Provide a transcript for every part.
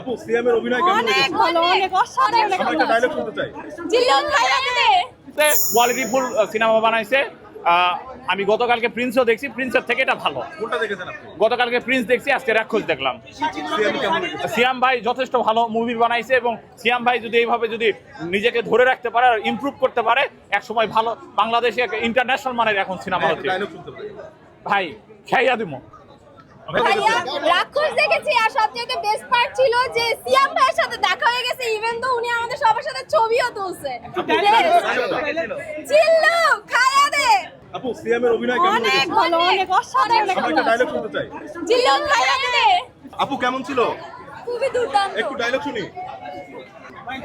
আপু সিয়াম এর অভিনয় কেমন লেগেছে? অনেক ভালো, অনেক অসাধারণ আমি একটা ডায়লগ শুনতে চাই। জিল্লু খাইয়া দে। কোয়ালিটিফুল সিনেমা বানাইছে। আমি গতকালকে প্রিন্সও দেখছি, প্রিন্সের থেকে এটা ভালো। কোনটা দেখেছেন আপনি? গতকালকে প্রিন্স দেখছি, আজকে রাক্ষস দেখলাম। সিয়াম কেমন লেগেছে? সিয়াম ভাই যথেষ্ট ভালো মুভি বানাইছে এবং সিয়াম ভাই যদি এইভাবে যদি নিজেকে ধরে রাখতে পারে আর ইমপ্রুভ করতে পারে, এক সময় ভালো বাংলাদেশে ইন্টারন্যাশনাল মানের এখন সিনেমা হচ্ছে। ডায়লগ শুনতে চাই। ভাই খাইয়া দিমো। ভাইয়া রাক্ষস দেখেছি, আর সবচেয়ে বেস্ট পার্ট ছিল যে সিয়াম ভাইয়ের সাথে দেখা হয়ে গেছে, ইভেন তো উনি আমাদের সবার সাথে ছবিও তুলছে। জিল্লু খাইয়া দে। আপু সিয়াম এর অভিনয় কেমন অনেক লেগেছে? ভালো, অনেক অসাধারণ। আমি একটা ডায়লগ শুনতে চাই। জিল্লু খাইয়া দে। আপু কেমন ছিল? খুবই দুর্দান্ত। একটু ডায়লগ শুনি।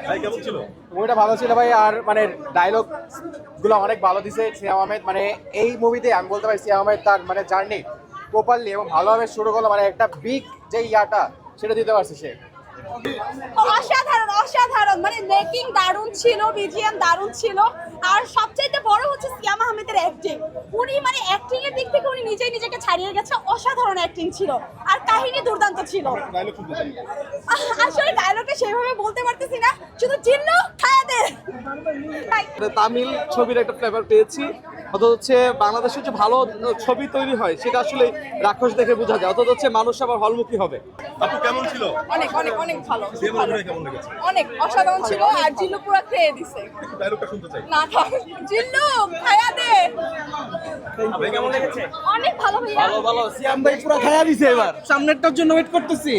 ভাই কেমন ছিল? মুভিটা ভালো ছিল ভাই, আর মানে ডায়লগ গুলো অনেক ভালো দিছে সিয়াম আহমেদ। মানে এই মুভিতে আমি বলতে পারি সিয়াম আহমেদ তার মানে জার্নি প্রপারলি এবং ভালোভাবে শুরু করলো, মানে একটা বিগ যে ইয়াটা সেটা দিতে পারছে সে। অসাধারণ অসাধারণ, মানে মেকিং দারুণ ছিল, বিজিএম দারুণ ছিল, আর সবচাইতে বড় হচ্ছে সিয়াম আহমেদের অ্যাক্টিং। উনি মানে অ্যাক্টিং এর দিক থেকে উনি নিজেই নিজেকে ছাড়িয়ে গেছে, অসাধারণ অ্যাক্টিং ছিল, আর কাহিনী দুর্দান্ত ছিল। ডায়লগ শুনতে চাই। আসলে ডায়লগটা সেভাবে বলতে পারতেছি না, শুধু জিল্লু খায়া দে। তামিল ছবির একটা ফ্লেভার পেয়েছি, অত হচ্ছে বাংলাদেশের যে ভালো ছবি তৈরি হয় সেটা আসলে রাক্ষস দেখে বোঝা যায়, অত হচ্ছে মানুষ আবার হলমুখী হবে। আপু কেমন ছিল? অনেক অনেক অনেক ভালো, সিয়াম এর অভিনয় কেমন লেগেছে? অনেক অসাধারণ ছিল, আর জিল্লু পুরো খেয়ে দিছে। একটু ডায়লগটা শুনতে চাই। না থাক, জিল্লু খায়া দে। ভাই কেমন লেগেছে? অনেক ভালো ভাইয়া। ভালো সিয়াম ভাই পুরো খায়া দিছে, এবার সামনেরটার জন্য ওয়েট করতেছি।